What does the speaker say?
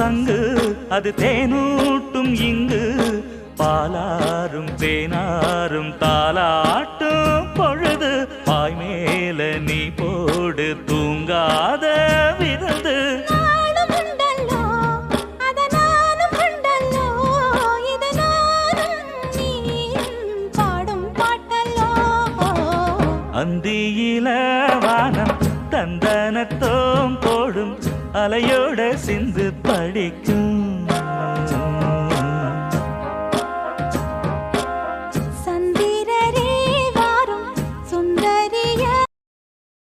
சங்கு அது தேனூட்டும் இங்கு பாலாரும் தேனாரும் தாலாட்டும் பொழுது பாய் மேல நீ போடு தூங்காத விருந்து அந்தியில வானம் தந்தனத்தோம் போடும் அலையோட சிந்து படிக்கும்